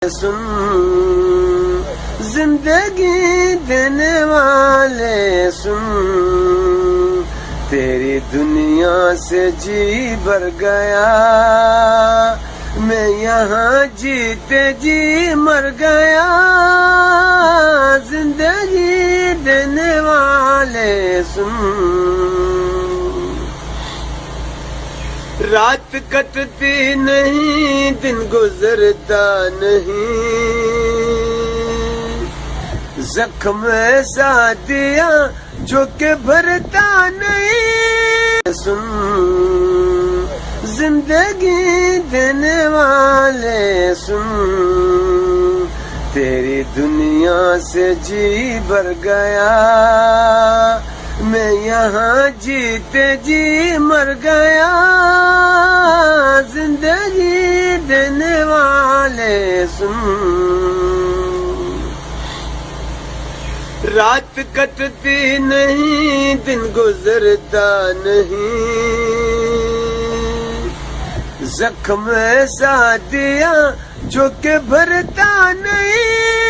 सुन जिंदगी देने वाले सुन, तेरी दुनिया से जी भर गया, मैं यहाँ जीते जी मर गया। जिंदगी देने वाले सुन, रात कटती नहीं, दिन गुजरता नहीं, जख्म ऐसा दिया जो के भरता नहीं। सुन जिंदगी देने वाले सुन, तेरी दुनिया से जी भर गया, मैं यहाँ जीते जी मर गया। जिंदगी देने वाले सुन, रात कटती नहीं, दिन गुजरता नहीं, जख्म ऐसा दिया जो के भरता नहीं।